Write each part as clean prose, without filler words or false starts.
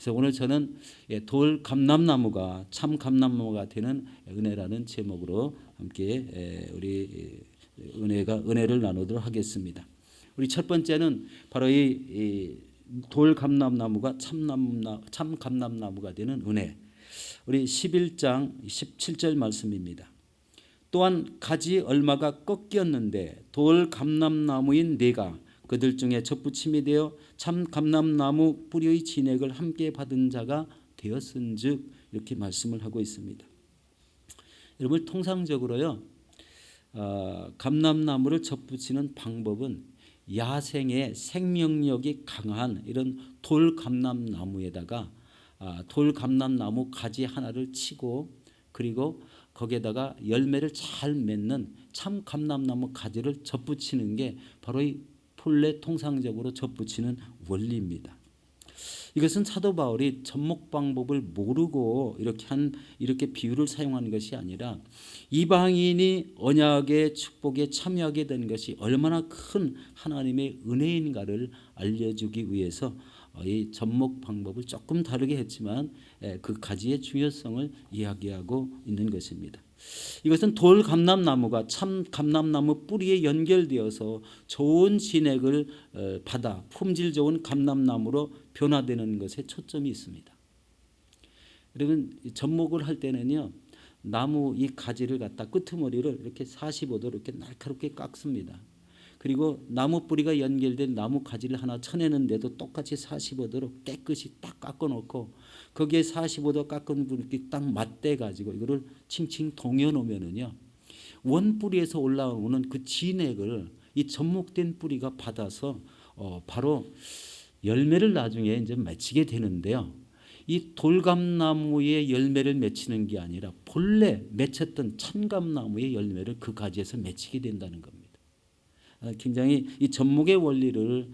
그래서 오늘 저는 돌 감람나무가 참 감람나무가 되는 은혜라는 제목으로 함께 우리 은혜를 나누도록 하겠습니다. 우리 첫 번째는 바로 이 돌 감람나무가 참 감람나무가 되는 은혜. 우리 11장 17절 말씀입니다. 또한 가지 얼마가 꺾였는데 돌 감람나무인 네가 그들 중에 접붙임이 되어 참 감람나무 뿌리의 진액을 함께 받은 자가 되었은즉, 이렇게 말씀을 하고 있습니다. 여러분, 통상적으로요, 감람나무를 접붙이는 방법은 야생의 생명력이 강한 이런 돌 감람나무에다가 돌 감람나무 가지 하나를 치고, 그리고 거기에다가 열매를 잘 맺는 참 감람나무 가지를 접붙이는 게 바로 이 본래 통상적으로 접붙이는 원리입니다. 이것은 사도 바울이 접목 방법을 모르고 이렇게 비유를 사용한 것이 아니라 이방인이 언약의 축복에 참여하게 된 것이 얼마나 큰 하나님의 은혜인가를 알려주기 위해서 이 접목 방법을 조금 다르게 했지만 그 가지의 중요성을 이야기하고 있는 것입니다. 이것은 돌 감람나무가 참 감람나무 뿌리에 연결되어서 좋은 진액을 받아 품질 좋은 감람나무로 변화되는 것에 초점이 있습니다. 여러분, 접목을 할 때는요, 나무 이 가지를 갖다 끄트머리를 이렇게 45도로 이렇게 날카롭게 깎습니다. 그리고 나무 뿌리가 연결된 나무 가지를 하나 쳐내는데도 똑같이 45도로 깨끗이 딱 깎아놓고 거기에 45도 깎은 분이 딱 맞대 가지고 이거를 칭칭 동여 놓으면은요, 원 뿌리에서 올라오는 그 진액을 이 접목된 뿌리가 받아서 바로 열매를 나중에 이제 맺히게 되는데요. 이 돌감나무의 열매를 맺히는 게 아니라 본래 맺혔던 참감나무의 열매를 그 가지에서 맺히게 된다는 겁니다. 굉장히 이 접목의 원리를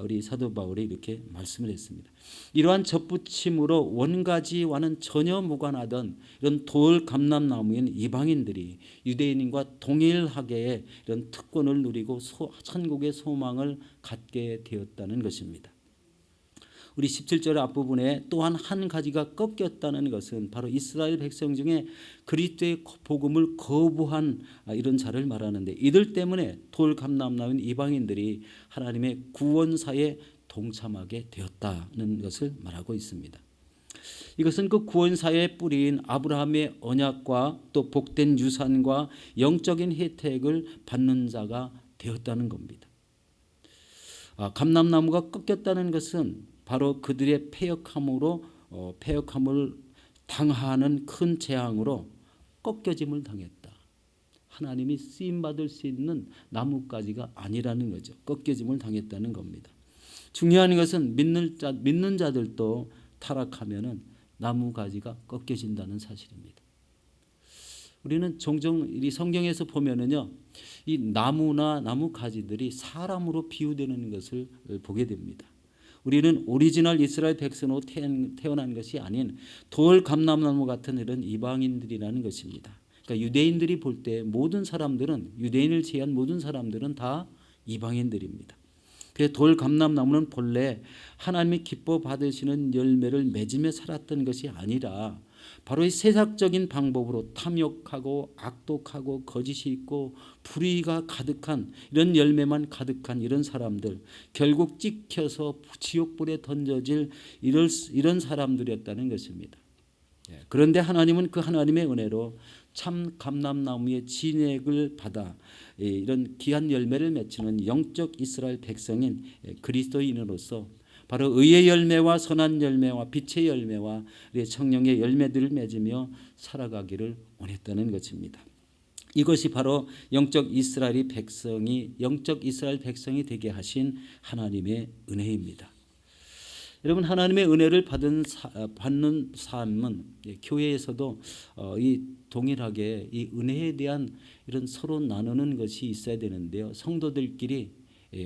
우리 사도 바울이 이렇게 말씀을 했습니다. 이러한 접붙임으로 원가지와는 전혀 무관하던 이런 돌 감람나무인 이방인들이 유대인과 동일하게 이런 특권을 누리고 천국의 소망을 갖게 되었다는 것입니다. 우리 17절 앞부분에 또한 한 가지가 꺾였다는 것은 바로 이스라엘 백성 중에 그리스도의 복음을 거부한 이런 자를 말하는데, 이들 때문에 돌 감람나무인 이방인들이 하나님의 구원사에 동참하게 되었다는 것을 말하고 있습니다. 이것은 그 구원사의 뿌리인 아브라함의 언약과 또 복된 유산과 영적인 혜택을 받는 자가 되었다는 겁니다. 감람나무가 꺾였다는 것은 바로 그들의 패역함을 당하는 큰 재앙으로 꺾여짐을 당했다. 하나님이 쓰임받을 수 있는 나뭇가지가 아니라는 거죠. 꺾여짐을 당했다는 겁니다. 중요한 것은 믿는 자들도 타락하면은 나무가지가 꺾여진다는 사실입니다. 우리는 종종 이 성경에서 보면은요, 이 나무나 나무 가지들이 사람으로 비유되는 것을 보게 됩니다. 우리는 오리지널 이스라엘 백성으로 태어난 것이 아닌 돌 감람나무 같은 이런 이방인들이라는 것입니다. 그러니까 유대인들이 볼 때 모든 사람들은, 유대인을 제외한 모든 사람들은 다 이방인들입니다. 그래서 돌 감람나무는 본래 하나님이 기뻐 받으시는 열매를 맺으며 살았던 것이 아니라 바로 이 세상적인 방법으로 탐욕하고 악독하고 거짓이 있고 불의가 가득한 이런 열매만 가득한 이런 사람들, 결국 찍혀서 지옥불에 던져질 이런 사람들이었다는 것입니다. 그런데 하나님은 그 하나님의 은혜로 참 감람나무의 진액을 받아 이런 귀한 열매를 맺히는 영적 이스라엘 백성인 그리스도인으로서 바로 의의 열매와 선한 열매와 빛의 열매와 성령의 열매들을 맺으며 살아가기를 원했다는 것입니다. 이것이 바로 영적 이스라엘 백성이 되게 하신 하나님의 은혜입니다. 여러분, 하나님의 은혜를 받는 삶은 교회에서도 이 동일하게 이 은혜에 대한 이런 서로 나누는 것이 있어야 되는데요. 성도들끼리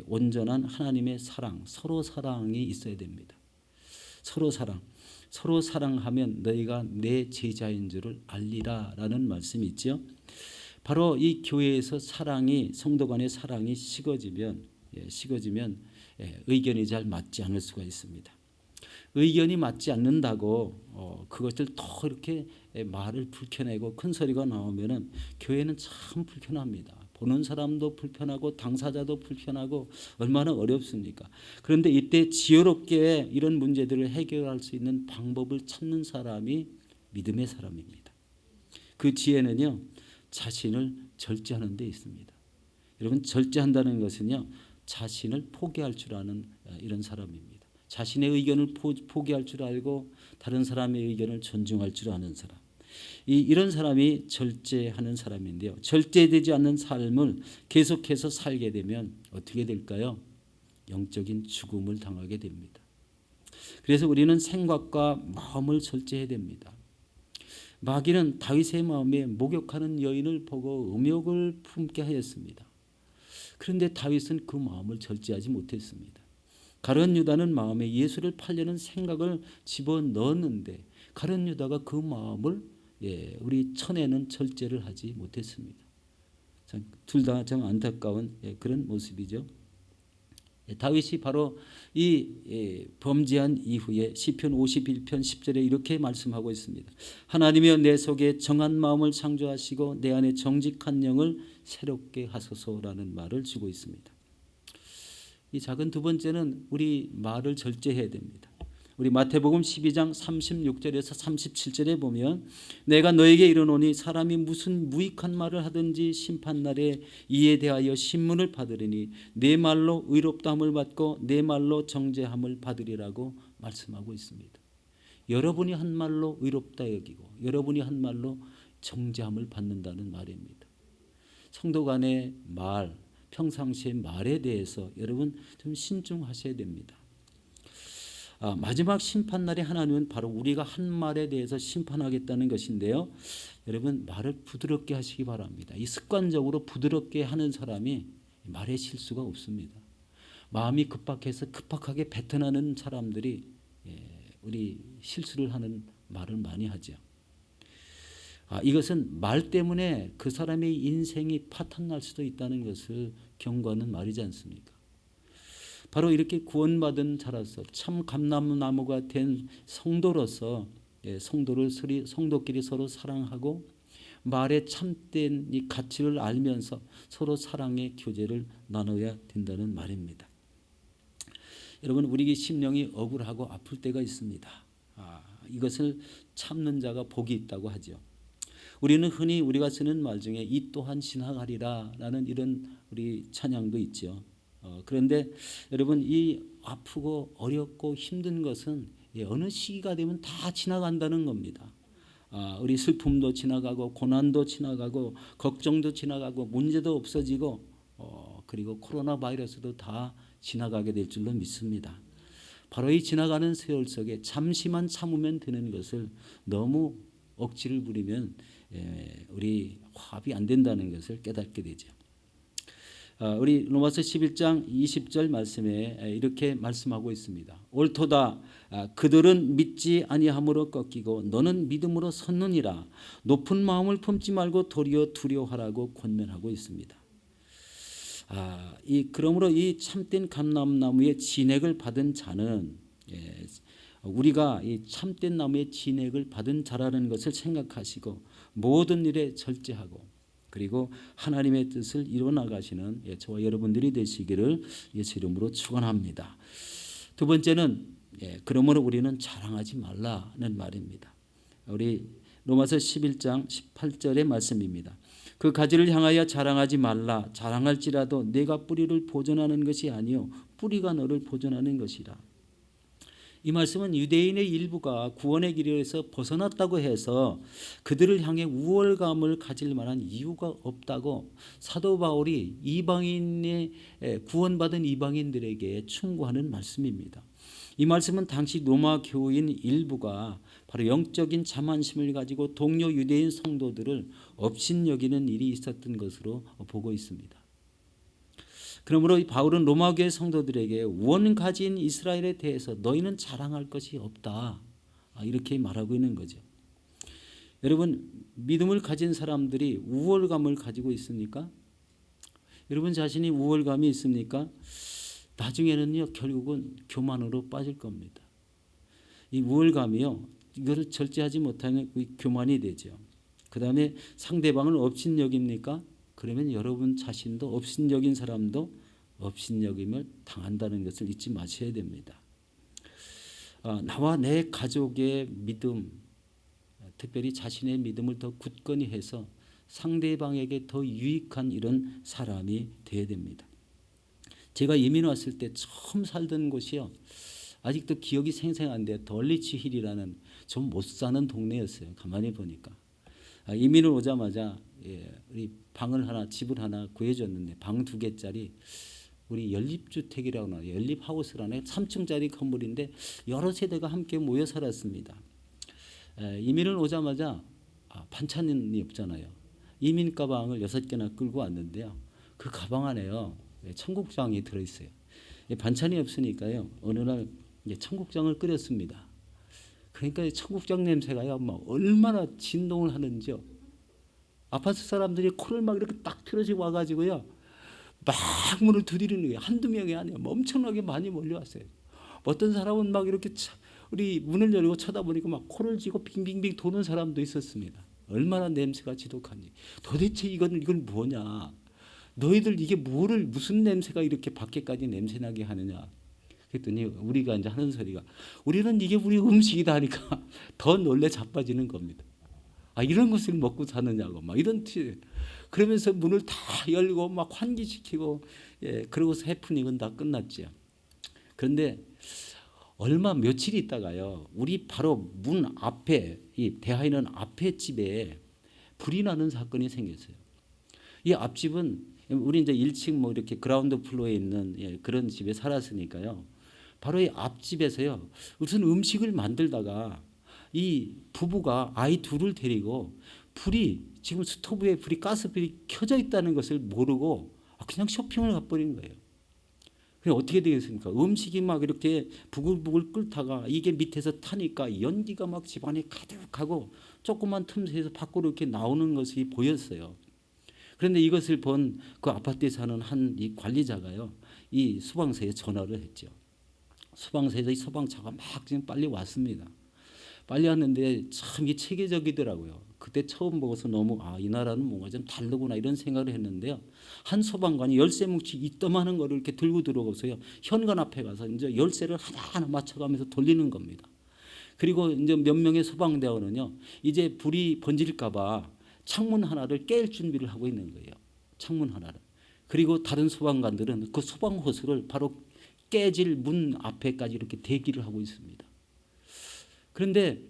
온전한 하나님의 사랑, 서로 사랑이 있어야 됩니다. 서로 사랑하면 너희가 내 제자인 줄을 알리라라는 말씀이 있죠. 바로 이 교회에서 성도 간의 사랑이 식어지면 의견이 잘 맞지 않을 수가 있습니다. 의견이 맞지 않는다고 그것을 더 이렇게 말을 불켜내고 큰 소리가 나오면은 교회는 참 불편합니다. 보는 사람도 불편하고 당사자도 불편하고 얼마나 어렵습니까? 그런데 이때 지혜롭게 이런 문제들을 해결할 수 있는 방법을 찾는 사람이 믿음의 사람입니다. 그 지혜는요, 자신을 절제하는 데 있습니다. 여러분, 절제한다는 것은요, 자신을 포기할 줄 아는 이런 사람입니다. 자신의 의견을 포기할 줄 알고 다른 사람의 의견을 존중할 줄 아는 사람. 이런 사람이 절제하는 사람인데요. 절제되지 않는 삶을 계속해서 살게 되면 어떻게 될까요? 영적인 죽음을 당하게 됩니다. 그래서 우리는 생각과 마음을 절제해야 됩니다. 마귀는 다윗의 마음에 목욕하는 여인을 보고 음욕을 품게 하였습니다. 그런데 다윗은 그 마음을 절제하지 못했습니다. 가룟 유다는 마음에 예수를 팔려는 생각을 집어넣었는데 가룟 유다가 그 마음을 우리 천에는 절제를 하지 못했습니다. 둘 다 참 안타까운 그런 모습이죠. 다윗이 바로 이 범죄한 이후에 시편 51편 10절에 이렇게 말씀하고 있습니다. 하나님이여 내 속에 정한 마음을 창조하시고 내 안에 정직한 영을 새롭게 하소서라는 말을 주고 있습니다. 이 작은 두 번째는 우리 말을 절제해야 됩니다. 우리 마태복음 12장 36절에서 37절에 보면 내가 너에게 이르노니 사람이 무슨 무익한 말을 하든지 심판날에 이에 대하여 신문을 받으리니 내 말로 의롭다함을 받고 내 말로 정죄함을 받으리라고 말씀하고 있습니다. 여러분이 한 말로 의롭다 여기고 여러분이 한 말로 정죄함을 받는다는 말입니다. 성도 간의 말, 평상시의 말에 대해서 여러분 좀 신중하셔야 됩니다. 마지막 심판날에 하나님은 바로 우리가 한 말에 대해서 심판하겠다는 것인데요. 여러분 말을 부드럽게 하시기 바랍니다. 이 습관적으로 부드럽게 하는 사람이 말에 실수가 없습니다. 마음이 급박해서 급박하게 뱉어나는 사람들이 우리 실수를 하는 말을 많이 하죠. 이것은 말 때문에 그 사람의 인생이 파탄날 수도 있다는 것을 경고하는 말이지 않습니까? 바로 이렇게 구원받은 자로서 참 감람나무가 된 성도로서 성도끼리 서로 사랑하고 말의 참된 이 가치를 알면서 서로 사랑의 교제를 나눠야 된다는 말입니다. 여러분 우리 심령이 억울하고 아플 때가 있습니다. 이것을 참는 자가 복이 있다고 하죠. 우리는 흔히 우리가 쓰는 말 중에 이 또한 지나가리라 라는 이런 우리 찬양도 있죠. 그런데 여러분 이 아프고 어렵고 힘든 것은 어느 시기가 되면 다 지나간다는 겁니다. 우리 슬픔도 지나가고 고난도 지나가고 걱정도 지나가고 문제도 없어지고 그리고 코로나 바이러스도 다 지나가게 될 줄로 믿습니다. 바로 이 지나가는 세월 속에 잠시만 참으면 되는 것을 너무 억지를 부리면 우리 화합이 안 된다는 것을 깨닫게 되죠. 우리 로마서 11장 20절 말씀에 이렇게 말씀하고 있습니다. 옳도다 그들은 믿지 아니함으로 꺾이고 너는 믿음으로 섰느니라. 높은 마음을 품지 말고 도리어 두려워하라고 권면하고 있습니다. 그러므로 이 참된 감람나무의 진액을 받은 자는 우리가 이 참된 나무의 진액을 받은 자라는 것을 생각하시고 모든 일에 절제하고 그리고 하나님의 뜻을 이뤄나가시는 저와 여러분들이 되시기를 예수 이름으로 축원합니다. 두 번째는 그러므로 우리는 자랑하지 말라는 말입니다. 우리 로마서 11장 18절의 말씀입니다. 그 가지를 향하여 자랑하지 말라. 자랑할지라도 내가 뿌리를 보존하는 것이 아니요 뿌리가 너를 보존하는 것이라. 이 말씀은 유대인의 일부가 구원의 길에서 벗어났다고 해서 그들을 향해 우월감을 가질 만한 이유가 없다고 사도 바울이 이방인의 구원받은 이방인들에게 충고하는 말씀입니다. 이 말씀은 당시 로마 교인 일부가 바로 영적인 자만심을 가지고 동료 유대인 성도들을 업신여기는 일이 있었던 것으로 보고 있습니다. 그러므로 바울은 로마교회 성도들에게 원 가진 이스라엘에 대해서 너희는 자랑할 것이 없다 이렇게 말하고 있는 거죠. 여러분 믿음을 가진 사람들이 우월감을 가지고 있습니까? 여러분 자신이 우월감이 있습니까? 나중에는요 결국은 교만으로 빠질 겁니다. 이 우월감이요, 이거를 절제하지 못하면 교만이 되죠. 그 다음에 상대방을 업신여깁니까? 그러면 여러분 자신도 업신여긴 사람도 업신여김을 당한다는 것을 잊지 마셔야 됩니다. 나와 내 가족의 믿음, 특별히 자신의 믿음을 더 굳건히 해서 상대방에게 더 유익한 이런 사람이 되어야 됩니다. 제가 이민 왔을 때 처음 살던 곳이요, 아직도 기억이 생생한데 덜리치 힐이라는 좀 못 사는 동네였어요. 가만히 보니까 이민을 오자마자 우리 방을 하나, 집을 하나 구해줬는데 방 2개짜리 우리 연립주택이라고 나와요. 연립하우스라는 3층짜리 건물인데 여러 세대가 함께 모여 살았습니다. 이민을 오자마자 반찬이 없잖아요. 이민 가방을 6개나 끌고 왔는데요, 그 가방 안에요, 청국장이 들어있어요. 반찬이 없으니까요, 어느 날 청국장을 끓였습니다. 그러니까 청국장 냄새가요, 막 얼마나 진동을 하는지요. 아파트 사람들이 코를 막 이렇게 딱 틀어지고 와가지고요, 막 문을 두드리는 거예요. 한두 명이 아니에요. 엄청나게 많이 몰려왔어요. 어떤 사람은 막 이렇게 우리 문을 열고 쳐다보니까 막 코를 쥐고 빙빙빙 도는 사람도 있었습니다. 얼마나 냄새가 지독한지. 도대체 이건 뭐냐? 너희들 이게 무슨 냄새가 이렇게 밖에까지 냄새나게 하느냐? 그랬더니 우리가 이제 하는 소리가, 우리는 이게 우리 음식이다 하니까 더 놀래 자빠지는 겁니다. 이런 것을 먹고 사느냐고 막 이런 티. 그러면서 문을 다 열고 막 환기시키고, 그러고서 해프닝은 다 끝났죠. 그런데 며칠 있다가요, 우리 바로 문 앞에, 이 대하이는 앞에 집에 불이 나는 사건이 생겼어요. 이 앞집은 우리 이제 1층 뭐 이렇게 그라운드 플로어에 있는 그런 집에 살았으니까요, 바로 이 앞집에서요, 무슨 음식을 만들다가 이 부부가 아이 둘을 데리고 지금 스토브에 가스불이 켜져 있다는 것을 모르고 그냥 쇼핑을 가버린 거예요. 그럼 어떻게 되겠습니까? 음식이 막 이렇게 부글부글 끓다가 이게 밑에서 타니까 연기가 막 집안에 가득하고 조그만 틈새에서 밖으로 이렇게 나오는 것이 보였어요. 그런데 이것을 본 그 아파트에 사는 한 이 관리자가요, 이 소방서에 전화를 했죠. 소방서에서 이 소방차가 막 지금 빨리 왔습니다. 빨리 왔는데 참 이 체계적이더라고요. 그때 처음 보고서 너무 이 나라는 뭔가 좀 다르구나 이런 생각을 했는데요. 한 소방관이 열쇠 뭉치 이따만한 거를 이렇게 들고 들어오고서요, 현관 앞에 가서 이제 열쇠를 하나하나 맞춰가면서 돌리는 겁니다. 그리고 이제 몇 명의 소방대원은요, 이제 불이 번질까봐 창문 하나를 깰 준비를 하고 있는 거예요. 창문 하나를. 그리고 다른 소방관들은 그 소방 호스를 바로 깨질 문 앞에까지 이렇게 대기를 하고 있습니다. 그런데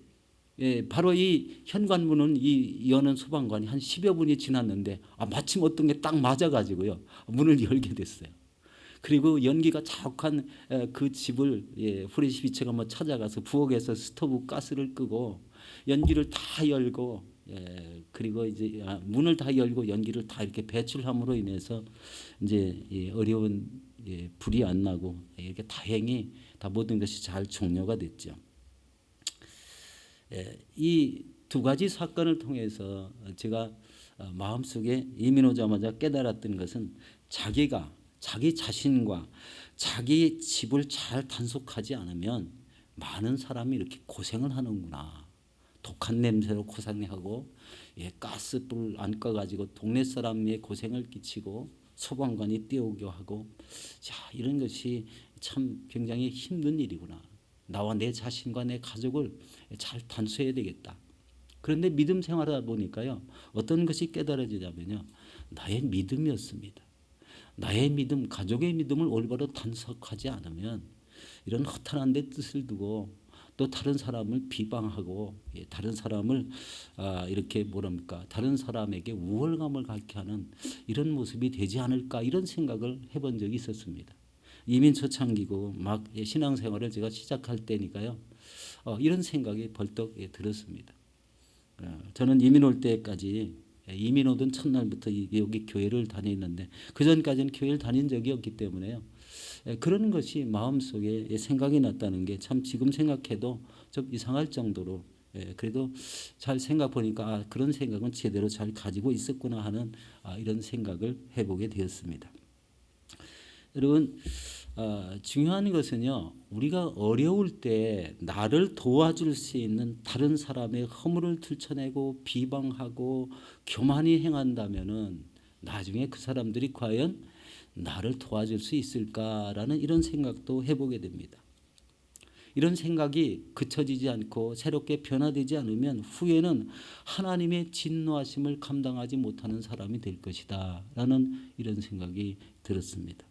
바로 이 현관문은 이 여는 소방관이 한 10여 분이 지났는데 마침 어떤 게 딱 맞아가지고요, 문을 열게 됐어요. 그리고 연기가 자욱한 그 집을 후레시비체가 뭐 찾아가서 부엌에서 스토브 가스를 끄고 연기를 다 열고, 그리고 이제 문을 다 열고 연기를 다 이렇게 배출함으로 인해서 이제 어려운 불이 안 나고 이렇게 다행히 다 모든 것이 잘 종료가 됐죠. 이 2가지 사건을 통해서 제가 마음속에 이민 오자마자 깨달았던 것은, 자기 자신과 자기 집을 잘 단속하지 않으면 많은 사람이 이렇게 고생을 하는구나. 독한 냄새로 고생하고, 가스불 안 꺼가지고 동네 사람에 고생을 끼치고 소방관이 뛰어오게 하고, 이런 것이 참 굉장히 힘든 일이구나. 나와 내 자신과 내 가족을 잘 단수해야 되겠다. 그런데 믿음 생활하다 보니까요, 어떤 것이 깨달아지냐면요, 나의 믿음이었습니다. 나의 믿음, 가족의 믿음을 올바로 단속하지 않으면 이런 허탄한 데 뜻을 두고 또 다른 사람을 비방하고, 다른 사람을 이렇게 다른 사람에게 우월감을 갖게 하는 이런 모습이 되지 않을까, 이런 생각을 해본 적이 있었습니다. 이민 초창기고 막 신앙생활을 제가 시작할 때니까요, 이런 생각이 벌떡 들었습니다. 저는 이민 올 때까지, 이민 오던 첫날부터 여기 교회를 다녔는데 그 전까지는 교회를 다닌 적이 없기 때문에요, 그런 것이 마음속에 생각이 났다는 게 참 지금 생각해도 좀 이상할 정도로, 그래도 잘 생각 보니까 그런 생각은 제대로 잘 가지고 있었구나 하는 이런 생각을 해보게 되었습니다. 여러분 중요한 것은요, 우리가 어려울 때 나를 도와줄 수 있는 다른 사람의 허물을 들춰내고 비방하고 교만히 행한다면은 나중에 그 사람들이 과연 나를 도와줄 수 있을까라는 이런 생각도 해보게 됩니다. 이런 생각이 그쳐지지 않고 새롭게 변화되지 않으면 후에는 하나님의 진노하심을 감당하지 못하는 사람이 될 것이다 라는 이런 생각이 들었습니다.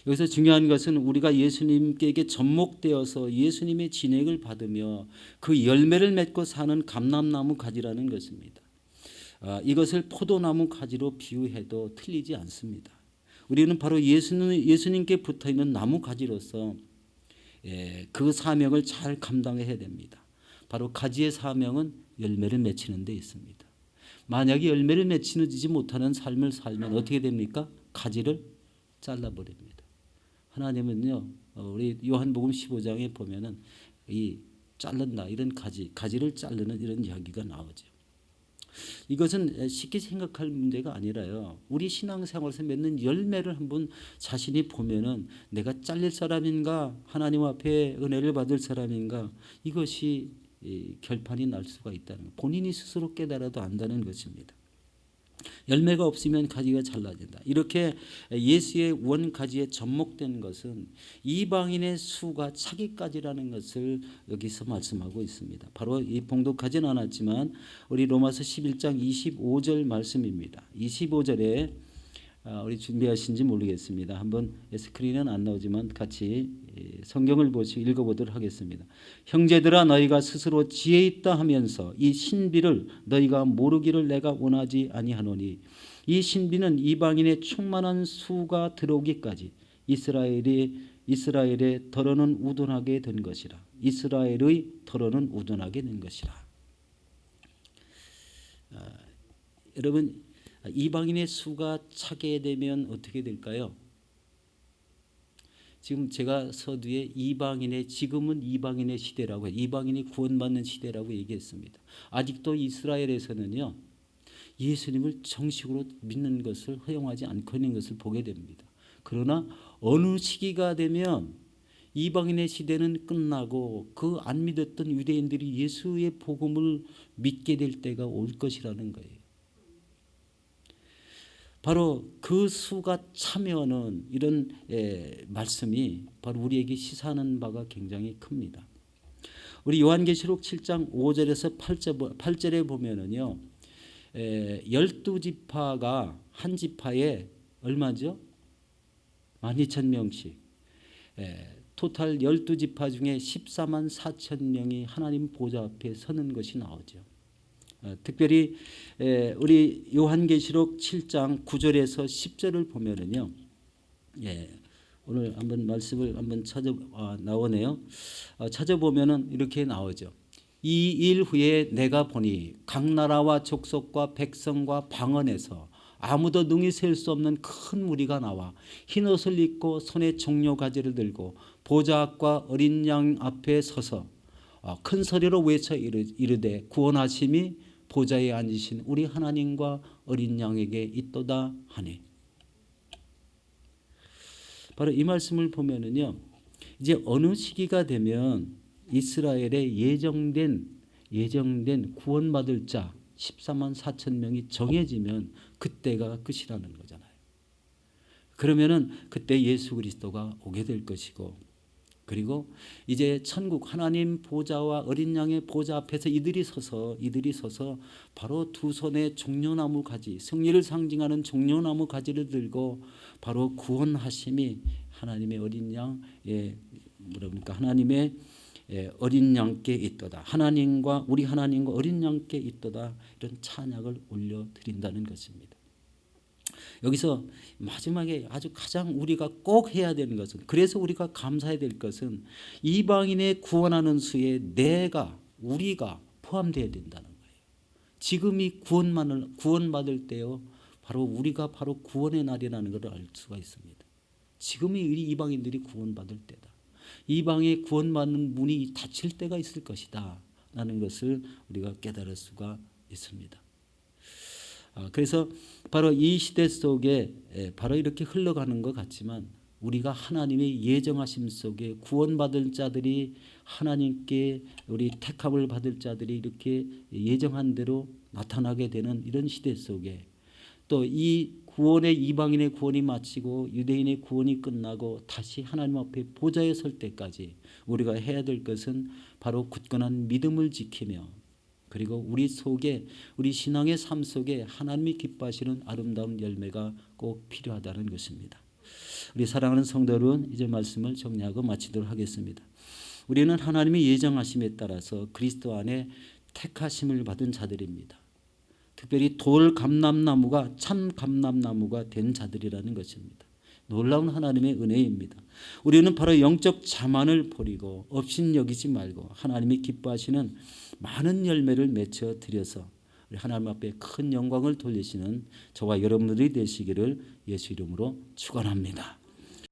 여기서 중요한 것은 우리가 예수님께 접목되어서 예수님의 진액을 받으며 그 열매를 맺고 사는 감람나무 가지라는 것입니다. 이것을 포도나무 가지로 비유해도 틀리지 않습니다. 우리는 바로 예수님께 붙어있는 나무 가지로서 그 사명을 잘 감당해야 됩니다. 바로 가지의 사명은 열매를 맺히는 데 있습니다. 만약에 열매를 맺히지 못하는 삶을 살면 어떻게 됩니까? 가지를 잘라버립니다. 하나님은요, 우리 요한복음 15장에 보면은 이 자른다 이런 가지를 자르는 이런 이야기가 나오죠. 이것은 쉽게 생각할 문제가 아니라요, 우리 신앙생활에서 맺는 열매를 한번 자신이 보면은 내가 잘릴 사람인가 하나님 앞에 은혜를 받을 사람인가 이것이 결판이 날 수가 있다는 것. 본인이 스스로 깨달아도 안다는 것입니다. 열매가 없으면 가지가 잘라진다. 이렇게 예수의 원가지에 접목된 것은 이방인의 수가 차기까지라는 것을 여기서 말씀하고 있습니다. 바로 이 봉독하지는 않았지만 우리 로마서 11장 25절 말씀입니다. 25절에 우리 준비하신지 모르겠습니다. 한번 스크린은 안 나오지만 같이 성경을 보시고 읽어보도록 하겠습니다. 형제들아, 너희가 스스로 지혜 있다 하면서 이 신비를 너희가 모르기를 내가 원하지 아니하노니, 이 신비는 이방인의 충만한 수가 들어오기까지 이스라엘의 덜어는 우둔하게 된 것이라. 이스라엘의 덜어는 우둔하게 된 것이라. 여러분, 이방인의 수가 차게 되면 어떻게 될까요? 지금 제가 서두에 지금은 이방인의 시대라고, 이방인이 구원받는 시대라고 얘기했습니다. 아직도 이스라엘에서는요, 예수님을 정식으로 믿는 것을 허용하지 않고 있는 것을 보게 됩니다. 그러나 어느 시기가 되면 이방인의 시대는 끝나고 그 안 믿었던 유대인들이 예수의 복음을 믿게 될 때가 올 것이라는 거예요. 바로 그 수가 차면은 이런 말씀이 바로 우리에게 시사하는 바가 굉장히 큽니다. 우리 요한계시록 7장 5절에서 8절에 보면은요, 12지파가 한 지파에 얼마죠? 12,000명씩. 토탈 12지파 중에 14만 4천 명이 하나님 보좌 앞에 서는 것이 나오죠. 특별히 우리 요한계시록 7장 9절에서 10절을 보면은요, 오늘 한번 말씀을 한번 나오네요. 찾아보면은 이렇게 나오죠. 이 일 후에 내가 보니 각 나라와 족속과 백성과 방언에서 아무도 능히 셀 수 없는 큰 무리가 나와 흰 옷을 입고 손에 종려 가지를 들고 보좌 앞과 어린 양 앞에 서서 큰 소리로 외쳐 이르되 구원하심이 보좌에 앉으신 우리 하나님과 어린 양에게 있도다 하니. 바로 이 말씀을 보면은요, 이제 어느 시기가 되면 이스라엘에 예정된 구원받을 자 14만 4천 명이 정해지면 그때가 끝이라는 거잖아요. 그러면은 그때 예수 그리스도가 오게 될 것이고, 그리고 이제 천국 하나님 보좌와 어린 양의 보좌 앞에서 이들이 서서 바로 두 손에 종려나무 가지, 승리를 상징하는 종려나무 가지를 들고 바로 구원하심이 하나님의 어린 양의 하나님의 어린 양께 있도다. 우리 하나님과 어린 양께 있도다. 이런 찬양을 올려드린다는 것입니다. 여기서 마지막에 아주 가장 우리가 꼭 해야 되는 것은, 그래서 우리가 감사해야 될 것은 이방인의 구원하는 수에 우리가 포함되어야 된다는 거예요. 지금이 구원받을 때요, 바로 우리가 바로 구원의 날이라는 것을 알 수가 있습니다. 지금이 이방인들이 구원받을 때다. 이방의 구원받는 문이 닫힐 때가 있을 것이다 라는 것을 우리가 깨달을 수가 있습니다. 그래서 바로 이 시대 속에 바로 이렇게 흘러가는 것 같지만 우리가 하나님의 예정하심 속에 구원받을 자들이 하나님께 우리 택함을 받을 자들이 이렇게 예정한 대로 나타나게 되는 이런 시대 속에 또 이 구원의 이방인의 구원이 마치고 유대인의 구원이 끝나고 다시 하나님 앞에 보좌에 설 때까지 우리가 해야 될 것은 바로 굳건한 믿음을 지키며 그리고 우리 속에 우리 신앙의 삶 속에 하나님이 기뻐하시는 아름다운 열매가 꼭 필요하다는 것입니다. 우리 사랑하는 성도 여러분, 이제 말씀을 정리하고 마치도록 하겠습니다. 우리는 하나님의 예정하심에 따라서 그리스도 안에 택하심을 받은 자들입니다. 특별히 돌 감람나무가 참 감람나무가 된 자들이라는 것입니다. 놀라운 하나님의 은혜입니다. 우리는 바로 영적 자만을 버리고 업신여기지 말고 하나님이 기뻐하시는 많은 열매를 맺혀 드려서 우리 하나님 앞에 큰 영광을 돌리시는 저와 여러분들이 되시기를 예수 이름으로 축원합니다.